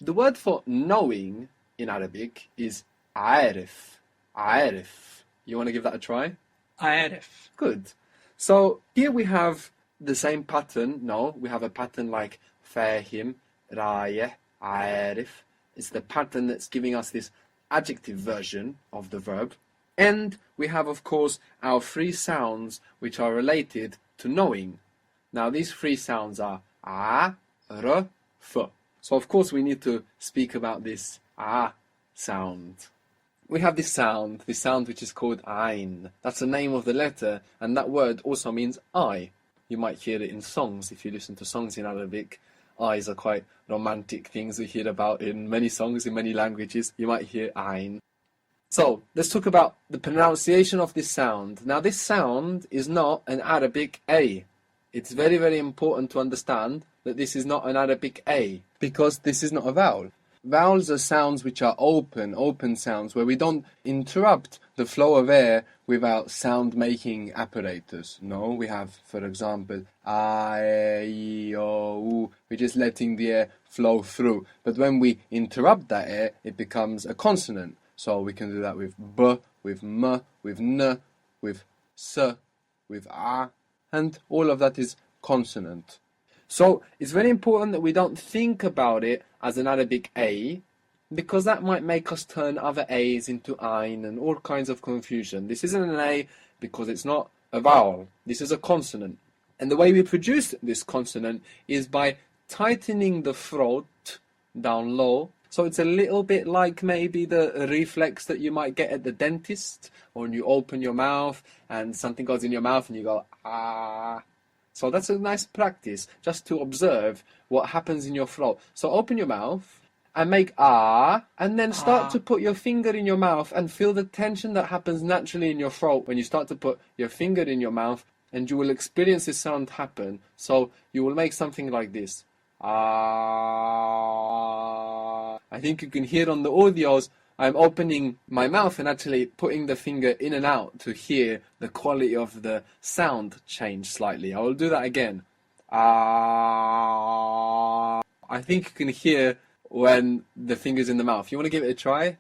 The word for knowing in Arabic is عارف. عارف. You want to give that a try? عارف. Good. So here we have the same pattern. No, we have a pattern like فاهم, رايح, عارف. It's the pattern that's giving us this adjective version of the verb. And we have, of course, our three sounds which are related to knowing. Now, these three sounds are a, r, f. So, of course, we need to speak about this a sound. We have this sound which is called ayn. That's the name of the letter, and that word also means eye. You might hear it in songs if you listen to songs in Arabic. Eyes are quite romantic things we hear about in many songs in many languages. You might hear ayn. So, let's talk about the pronunciation of this sound. Now, this sound is not an Arabic A. It's very, very important to understand that this is not an Arabic A, because this is not a vowel. Vowels are sounds which are open sounds, where we don't interrupt the flow of air with our sound-making apparatus. No, we have, for example, a, e, o, u. We're just letting the air flow through. But when we interrupt that air, it becomes a consonant. So we can do that with b, with m, with n, with s, with a, and all of that is consonant. So it's very important that we don't think about it as an Arabic A, because that might make us turn other A's into Ain and all kinds of confusion. This isn't an A because it's not a vowel. This is a consonant. And the way we produce this consonant is by tightening the throat down low. So it's a little bit like maybe the reflex that you might get at the dentist, or when you open your mouth and something goes in your mouth and you go, ah. So that's a nice practice, just to observe what happens in your throat. So open your mouth and make ah, and then start to put your finger in your mouth and feel the tension that happens naturally in your throat when you start to put your finger in your mouth, and you will experience this sound happen. So you will make something like this. Ah. I think you can hear on the audios, I'm opening my mouth and actually putting the finger in and out to hear the quality of the sound change slightly. I will do that again. Ah. I think you can hear when the finger's in the mouth. You want to give it a try?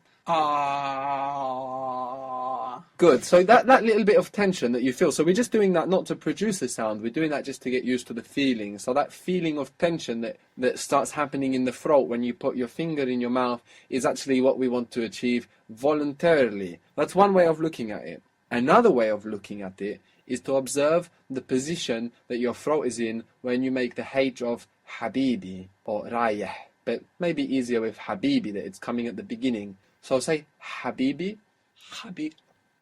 Good. So that little bit of tension that you feel. So we're just doing that not to produce a sound. We're doing that just to get used to the feeling. So that feeling of tension that starts happening in the throat when you put your finger in your mouth is actually what we want to achieve voluntarily. That's one way of looking at it. Another way of looking at it is to observe the position that your throat is in when you make the H of Habibi or Rayah. But maybe easier with Habibi, that it's coming at the beginning. So say Habibi. Habib.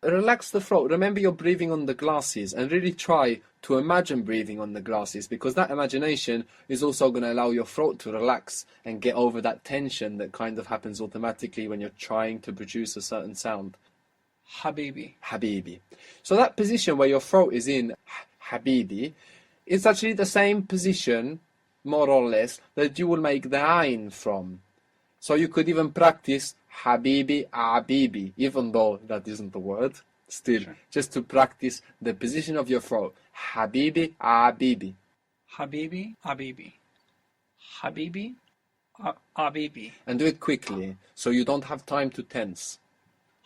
Relax the throat. Remember you're breathing on the glasses, and really try to imagine breathing on the glasses, because that imagination is also going to allow your throat to relax and get over that tension that kind of happens automatically when you're trying to produce a certain sound. Habibi. Habibi. So that position where your throat is in, Habibi, is actually the same position, more or less, that you will make the Ain from. So you could even practice Habibi, Abibi, even though that isn't the word, still, sure. Just to practice the position of your throat. Habibi, Abibi. Habibi, Abibi. Habibi, Abibi. And do it quickly, so you don't have time to tense.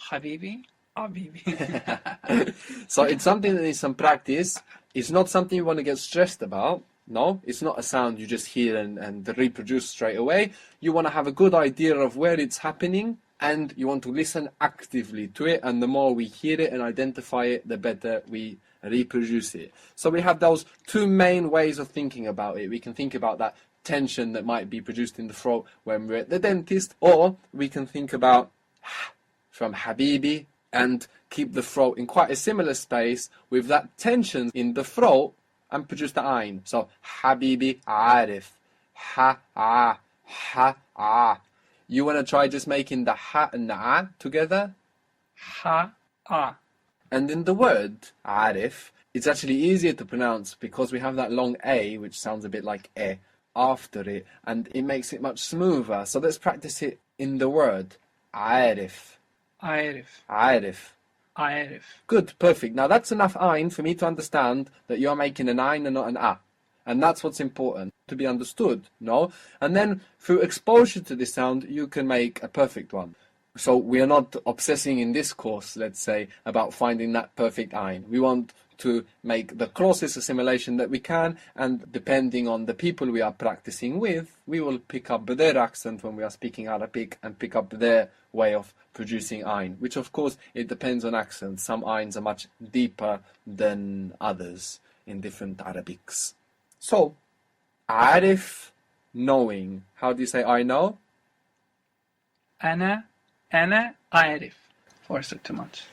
Habibi, Abibi. So it's something that needs some practice. It's not something you want to get stressed about. No, it's not a sound you just hear and reproduce straight away. You want to have a good idea of where it's happening, and you want to listen actively to it, and the more we hear it and identify it, the better we reproduce it. So we have those two main ways of thinking about it. We can think about that tension that might be produced in the throat when we're at the dentist, or we can think about from Habibi and keep the throat in quite a similar space with that tension in the throat and produce the Ain. So, Habibi, Arif. Ha, ah, ha, ah. You want to try just making the ha and the ah together? Ha, ah. And in the word, Arif, it's actually easier to pronounce because we have that long A, which sounds a bit like eh, after it, and it makes it much smoother. So let's practice it in the word. Arif. Arif. Arif. Arif. Good, perfect. Now that's enough Ain for me to understand that you're making an Ain and not an A. And that's what's important to be understood, no? And then through exposure to this sound, you can make a perfect one. So we are not obsessing in this course, let's say, about finding that perfect ein. We want to make the closest assimilation that we can, and depending on the people we are practicing with, we will pick up their accent when we are speaking Arabic and pick up their way of producing ein, which of course it depends on accent. Some eins are much deeper than others in different Arabics. So, عارف, knowing. How do you say I know? أنا أعرف. Force it too much.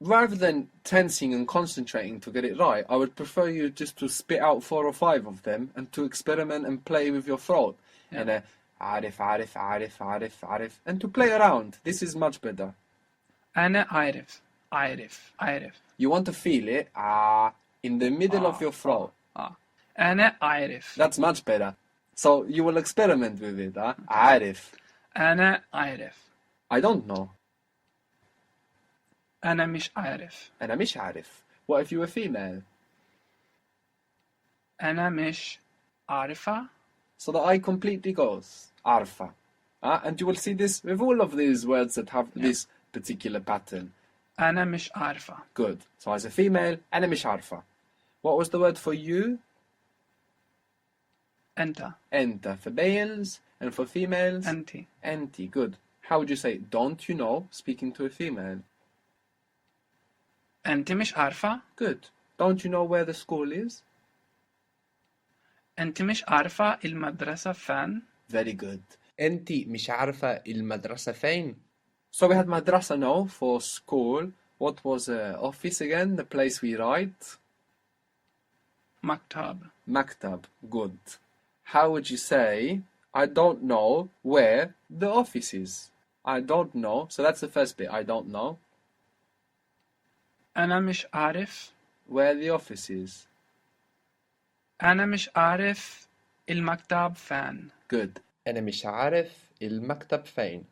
Rather than tensing and concentrating to get it right, I would prefer you just to spit out 4 or 5 of them and to experiment and play with your throat. Yeah. And عارف, and to play around. This is much better. أنا أعرف. You want to feel it in the middle of your throat. أنا أعرف. That's much better. So you will experiment with it. عارف. أنا أعرف. I don't know. أنا مش عارف. أنا مش عارف. What if you were female? أنا مش عارفة. So the I completely goes. عارفة. And you will see this with all of these words that have this particular pattern. أنا مش عارفة. Good. So as a female, أنا مش عارفة. What was the word for you? أنت. أنت for males, and for females? أنتِ. أنتِ. Good. How would you say, don't you know, speaking to a female? أنتِ مش عارفة. Good. Don't you know where the school is? أنتِ مش عارفة المدرسة فين. Very good. أنتِ مش عارفة المدرسة فين? So we had madrasa now for school. What was office again? The place we write? مكتب. Maktab. Good. How would you say, I don't know where the office is? I don't know. So that's the first bit. I don't know أنا مش عارف. where the office is. أنا مش عارف المكتب فين. Good. أنا مش عارف المكتب فين.